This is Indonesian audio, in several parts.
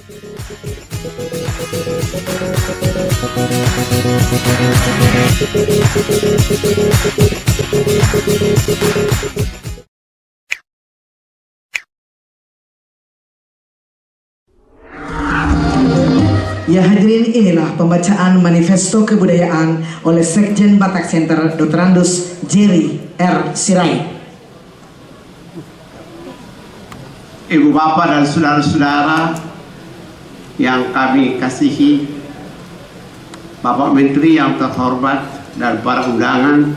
Ya hadirin, inilah pembacaan manifesto kebudayaan oleh Sekjen Batak Center Dr. Andus Jerry R. Sirait. Ibu bapak dan saudara-saudara yang kami kasihi, Bapak Menteri yang terhormat dan para undangan,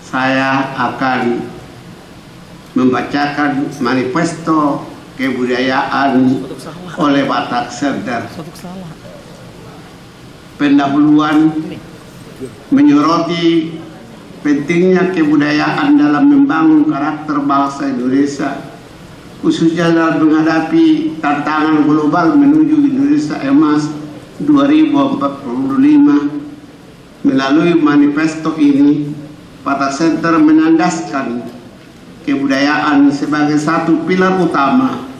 saya akan membacakan manifesto kebudayaan oleh Batak Center. Pendahuluan menyoroti pentingnya kebudayaan dalam membangun karakter bangsa Indonesia, khususnya dalam menghadapi tantangan global menuju Indonesia Emas 2045. Melalui manifesto ini, Batak Center menandaskan kebudayaan sebagai satu pilar utama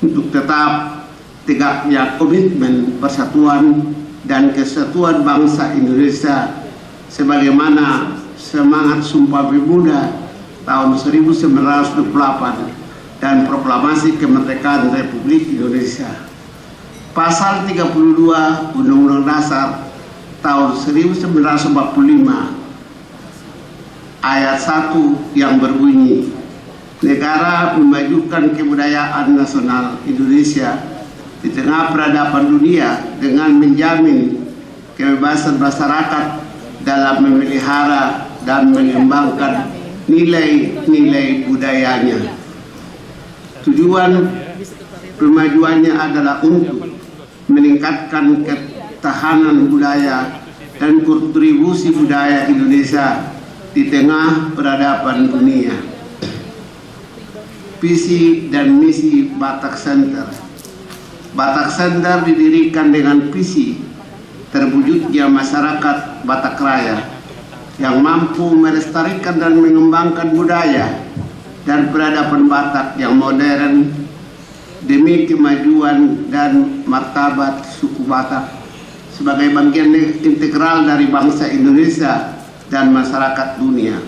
untuk tetap tegaknya komitmen persatuan dan kesatuan bangsa Indonesia sebagaimana semangat Sumpah Pemuda tahun 1928 dan Proklamasi Kemerdekaan Republik Indonesia. Pasal 32 Undang-Undang Dasar tahun 1945 ayat 1 yang berbunyi, negara memajukan kebudayaan nasional Indonesia di tengah peradaban dunia dengan menjamin kebebasan masyarakat dalam memelihara dan mengembangkan nilai-nilai budayanya. Tujuan pemajuannya adalah untuk meningkatkan ketahanan budaya dan kontribusi budaya Indonesia di tengah peradaban dunia. Visi dan misi Batak Center. Batak Center didirikan dengan visi terwujudnya masyarakat Batak Raya yang mampu melestarikan dan mengembangkan budaya dan peradaban Batak yang modern demi kemajuan dan martabat suku Batak sebagai bagian integral dari bangsa Indonesia dan masyarakat dunia.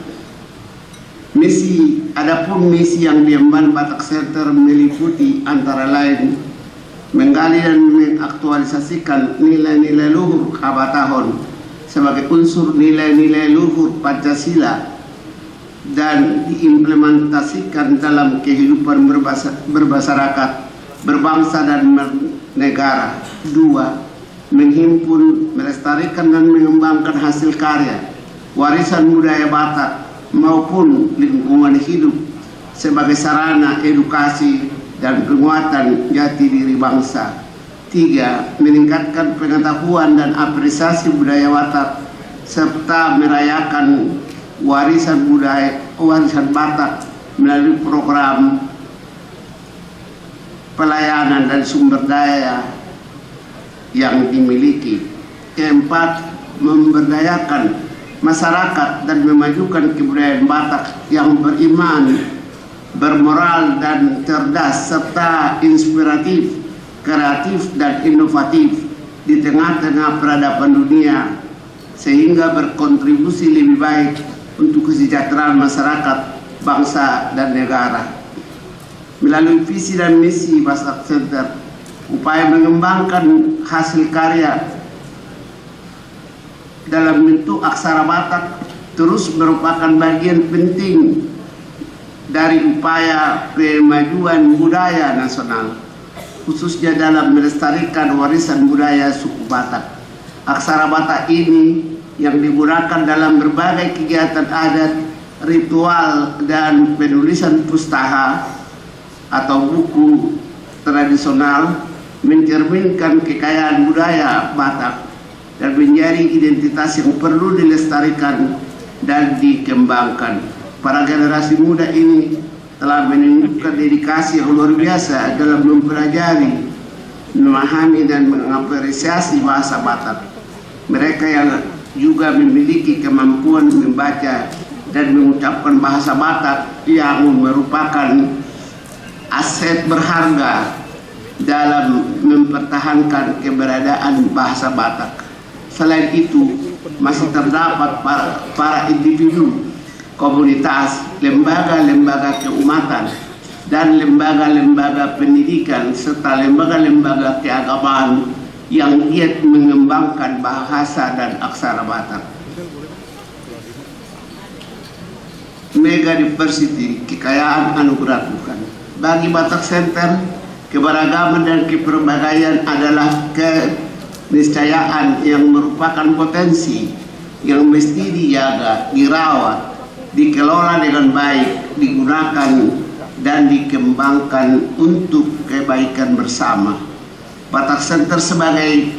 Adapun misi yang diemban Batak Center meliputi antara lain menggali dan mengaktualisasikan nilai-nilai luhur Kabatahon sebagai unsur nilai-nilai luhur Pancasila dan diimplementasikan dalam kehidupan bermasyarakat, berbangsa dan bernegara. 2. Menghimpun, melestarikan dan mengembangkan hasil karya, warisan budaya Batak maupun lingkungan hidup sebagai sarana edukasi dan penguatan jati diri bangsa. 3. Meningkatkan pengetahuan dan apresiasi budaya Batak serta merayakan warisan Batak melalui program pelayanan dan sumber daya yang dimiliki. 4. Memberdayakan masyarakat dan memajukan kebudayaan Batak yang beriman, bermoral dan cerdas serta inspiratif, kreatif dan inovatif di tengah-tengah peradaban dunia sehingga berkontribusi lebih baik untuk kesejahteraan masyarakat, bangsa dan negara. Melalui visi dan misi Batak Center, upaya mengembangkan hasil karya dalam bentuk aksara Batak terus merupakan bagian penting dari upaya kemajuan budaya nasional, khususnya dalam melestarikan warisan budaya suku Batak. Aksara Batak ini yang digunakan dalam berbagai kegiatan adat, ritual, dan penulisan pustaka atau buku tradisional mencerminkan kekayaan budaya Batak dan menjadi identitas yang perlu dilestarikan dan dikembangkan. Para generasi muda ini telah menunjukkan dedikasi yang luar biasa dalam mempelajari, memahami dan mengapresiasi bahasa Batak. Mereka yang juga memiliki kemampuan membaca dan mengucapkan bahasa Batak yang merupakan aset berharga dalam mempertahankan keberadaan bahasa Batak. Selain itu, masih terdapat para individu, komunitas, lembaga-lembaga keumatan, dan lembaga-lembaga pendidikan serta lembaga-lembaga keagamaan yang giat mengembangkan bahasa dan aksara Batak. Mega Diversity, kekayaan anugerah Tuhan. Bagi Batak Center, keberagaman dan keperbagaian adalah keniscayaan yang merupakan potensi yang mesti dijaga, dirawat, dikelola dengan baik, digunakan dan dikembangkan untuk kebaikan bersama. Batak Center sebagai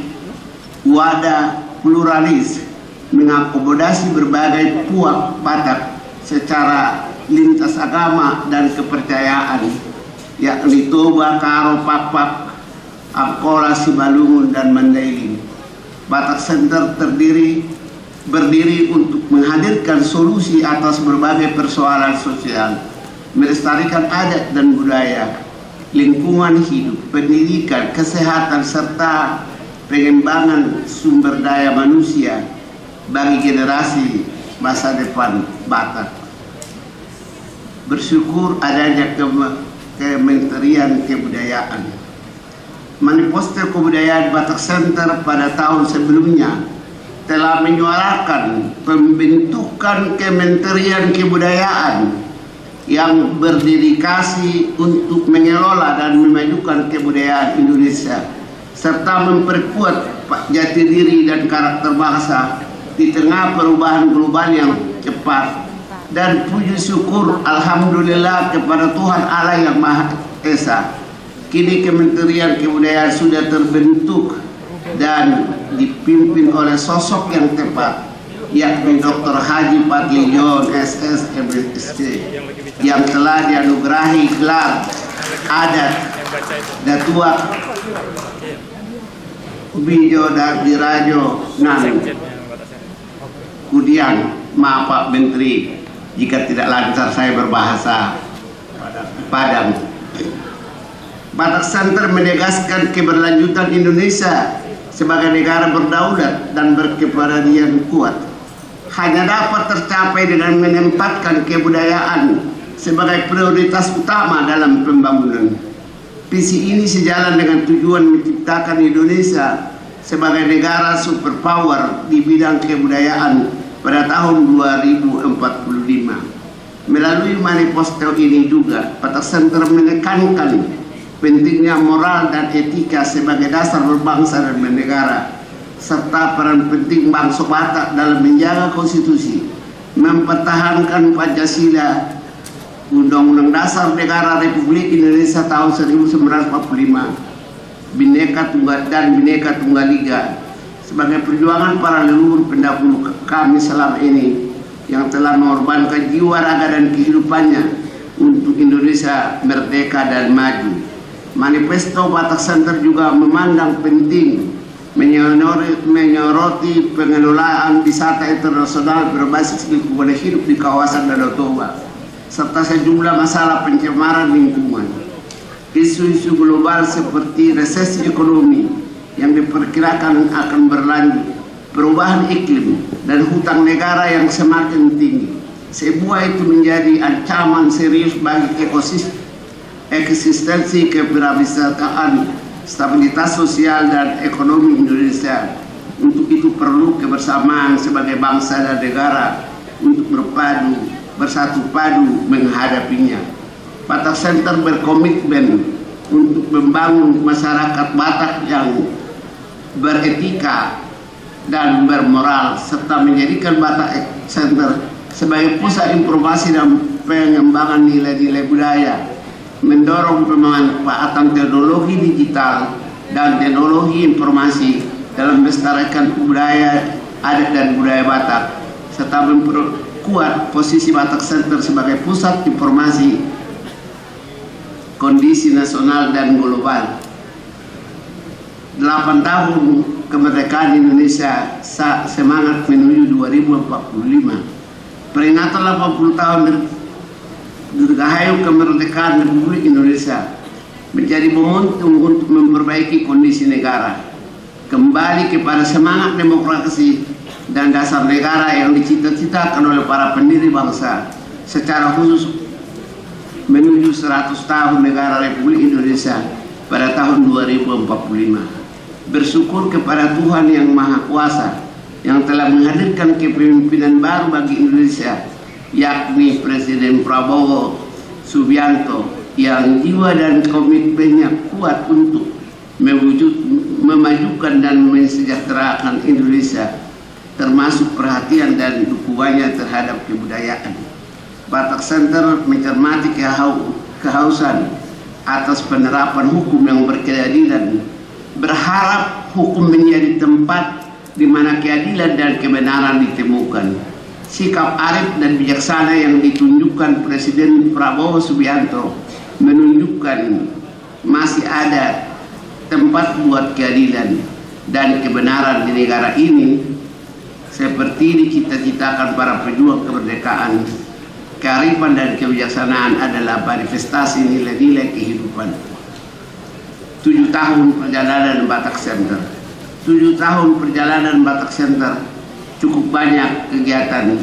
wadah pluralis mengakomodasi berbagai puak Batak secara lintas agama dan kepercayaan, yakni Toba, Karo, Pakpak, Angkola, Simalungun, dan Mandailing. Batak Center berdiri untuk menghadirkan solusi atas berbagai persoalan sosial, melestarikan adat dan budaya, lingkungan hidup, pendidikan, kesehatan, serta pengembangan sumber daya manusia bagi generasi masa depan Batak. Bersyukur adanya Kementerian Kebudayaan. Manifesto Kebudayaan Batak Center pada tahun sebelumnya telah menyuarakan pembentukan Kementerian Kebudayaan yang berdedikasi untuk mengelola dan memajukan kebudayaan Indonesia serta memperkuat jati diri dan karakter bangsa di tengah perubahan global yang cepat. Dan puji syukur alhamdulillah kepada Tuhan Allah yang Maha Esa, kini Kementerian Kebudayaan sudah terbentuk dan dipimpin oleh sosok yang tepat, yakni Dr. Haji Fadli John SS MSc, yang telah dianugerahi gelar adat Datua Bijo Dirajo Nan Kudian. Maaf Pak Menteri jika tidak lancar saya berbahasa Padang. Batak Center menegaskan keberlanjutan Indonesia sebagai negara berdaulat dan berkepribadian kuat hanya dapat tercapai dengan menempatkan kebudayaan sebagai prioritas utama dalam pembangunan. Visi ini sejalan dengan tujuan menciptakan Indonesia sebagai negara superpower di bidang kebudayaan pada tahun 2045. Melalui manifesto ini juga, Batak Center menekankan pentingnya moral dan etika sebagai dasar berbangsa dan bernegara, serta peran penting bangsa Batak dalam menjaga konstitusi, mempertahankan Pancasila, Undang-Undang Dasar Negara Republik Indonesia tahun 1945, Bhinneka Tunggal Ika, sebagai perjuangan para leluhur pendahulu kami selama ini yang telah mengorbankan jiwa, raga, dan kehidupannya untuk Indonesia merdeka dan maju. Manifesto Batak Center juga memandang penting menyoroti pengelolaan wisata internasional berbasis lingkungan hidup di kawasan Danau Toba, serta sejumlah masalah pencemaran lingkungan. Isu-isu global seperti resesi ekonomi yang diperkirakan akan berlanjut, perubahan iklim, dan hutang negara yang semakin tinggi, semua itu menjadi ancaman serius bagi eksistensi keberabisarkaan, stabilitas sosial dan ekonomi Indonesia. Untuk itu perlu kebersamaan sebagai bangsa dan negara untuk bersatu padu menghadapinya. Batak Center berkomitmen untuk membangun masyarakat Batak yang beretika dan bermoral, serta menjadikan Batak Center sebagai pusat informasi dan pengembangan nilai-nilai budaya, mendorong pemanfaatan teknologi digital dan teknologi informasi dalam melestarikan budaya adat dan budaya Batak, serta memperkuat posisi Batak Center sebagai pusat informasi kondisi nasional dan global. 8 tahun kemerdekaan Indonesia, semangat menuju 2045. Peringatan 80 tahun Dirgahayu kemerdekaan Republik Indonesia menjadi momentum untuk memperbaiki kondisi negara, kembali kepada semangat demokrasi dan dasar negara yang dicita-citakan oleh para pendiri bangsa, secara khusus menuju 100 tahun negara Republik Indonesia pada tahun 2045. Bersyukur kepada Tuhan Yang Maha Kuasa yang telah menghadirkan kepemimpinan baru bagi Indonesia, yakni Presiden Prabowo Subianto yang jiwa dan komitmennya kuat untuk memajukan dan mensejahterakan Indonesia, termasuk perhatian dan dukungannya terhadap kebudayaan. Batak Center mencermati kehausan atas penerapan hukum yang berkeadilan, berharap hukum menjadi tempat di mana keadilan dan kebenaran ditemukan. Sikap arif dan bijaksana yang ditunjukkan Presiden Prabowo Subianto menunjukkan masih ada tempat buat keadilan dan kebenaran di negara ini, seperti dicita-citakan para pejuang kemerdekaan. Kearifan dan kebijaksanaan adalah manifestasi nilai-nilai kehidupan. 7 tahun perjalanan Batak Center. 7 tahun perjalanan Batak Center, cukup banyak kegiatan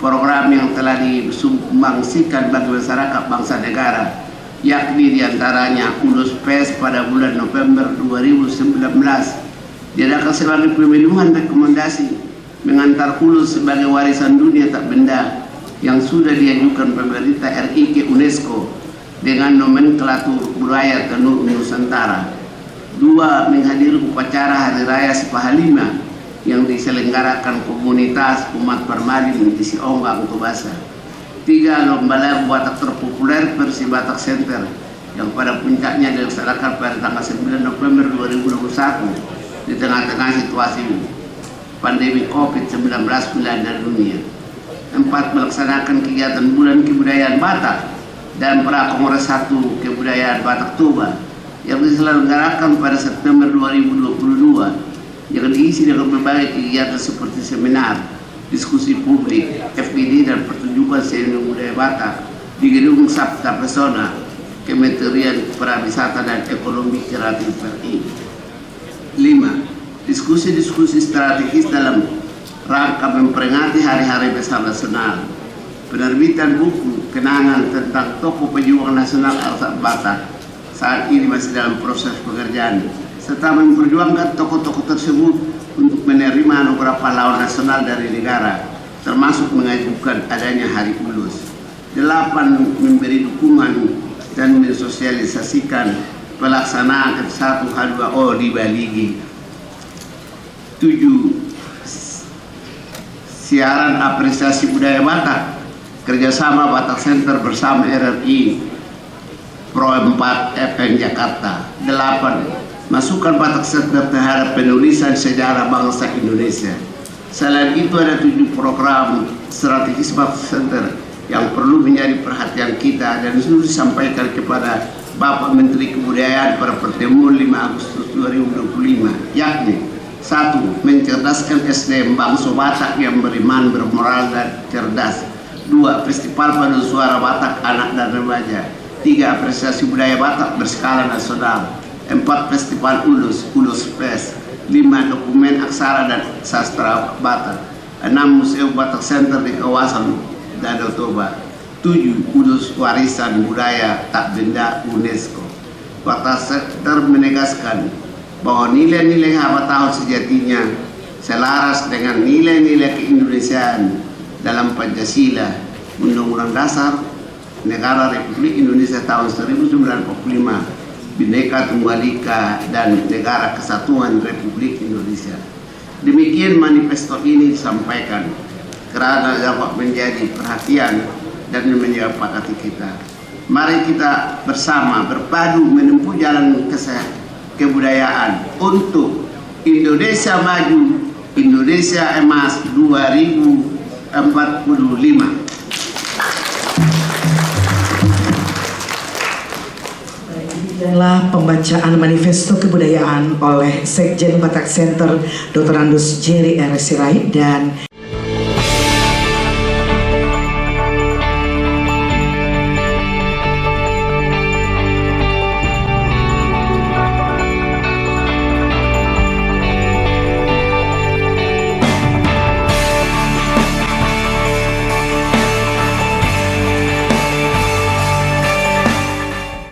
program yang telah disumbangsikan bagi masyarakat bangsa negara, yakni diantaranya Ulus PES pada bulan November 2019 diadakan sebagai pemenuhan rekomendasi mengantar Ulus sebagai warisan dunia tak benda yang sudah diajukan pemerintah RI ke UNESCO dengan nomenklatur budaya tenun Nusantara. 2. Menghadiri upacara Hari Raya Sipahalima yang diselenggarakan komunitas umat Parmalin di Sionggak Tobasa. 3. Lomba lagu Batak terpopuler versi Batak Center yang pada puncaknya dilaksanakan pada tanggal 9 November 2021 di tengah-tengah situasi pandemi COVID-19 melanda dunia. 4. Melaksanakan kegiatan Bulan Kebudayaan Batak dan Prakongres 1 Kebudayaan Batak Toba yang diselenggarakan pada September 2022 yang diisi dengan berbagai kegiatan seperti seminar, diskusi publik, FGD dan pertunjukan seni budaya Batak di Gedung Sabta Pesona, Kementerian Pariwisata dan Ekonomi Kreatif RI. 5. Diskusi-diskusi strategis dalam rangka memperingati hari-hari besar nasional. Penerbitan buku kenangan tentang tokoh pejuang nasional Arsa Batak saat ini masih dalam proses pengerjaan, serta memperjuangkan tokoh-tokoh tersebut untuk menerima anugerah pahlawan nasional dari negara, termasuk mengajukan adanya Hari Ulus. 8. Memberi dukungan dan mensosialisasikan pelaksanaan H1 H2O di Baligi. 7. Siaran apresiasi budaya Batak, kerjasama Batak Center bersama RRI Pro 4 FM Jakarta. 8. Masukan Batak Center terhadap penulisan sejarah bangsa Indonesia. Selain itu ada 7 program strategis Batak Center yang perlu menjadi perhatian kita dan sudah disampaikan kepada Bapak Menteri Kebudayaan pada pertemuan 5 Agustus 2025, yakni 1. Mencerdaskan SDM bangsa Batak yang beriman, bermoral dan cerdas. 2. Festival Padu Suara Batak anak dan remaja. 3. Apresiasi budaya Batak berskala nasional. 4. Festival Ulus PES. 5. Dokumen aksara dan sastra Batak. 6. Museum Batak Center di kawasan Danau Toba. 7. Ulus warisan budaya tak benda UNESCO. Batak Center menegaskan bahwa nilai-nilai Haba Tahun sejatinya selaras dengan nilai-nilai keindonesiaan dalam Pancasila, Undang-Undang Dasar Negara Republik Indonesia tahun 1945, Bhinneka Tunggal Ika, dan Negara Kesatuan Republik Indonesia. Demikian manifesto ini disampaikan karena dapat menjadi perhatian dan menjawab hati kita. Mari kita bersama berpadu menempuh jalan kebudayaan untuk Indonesia Maju, Indonesia Emas 2045. Demikianlah pembacaan manifesto kebudayaan oleh Sekjen Batak Center Dr. Andus Jerry R. Sirait dan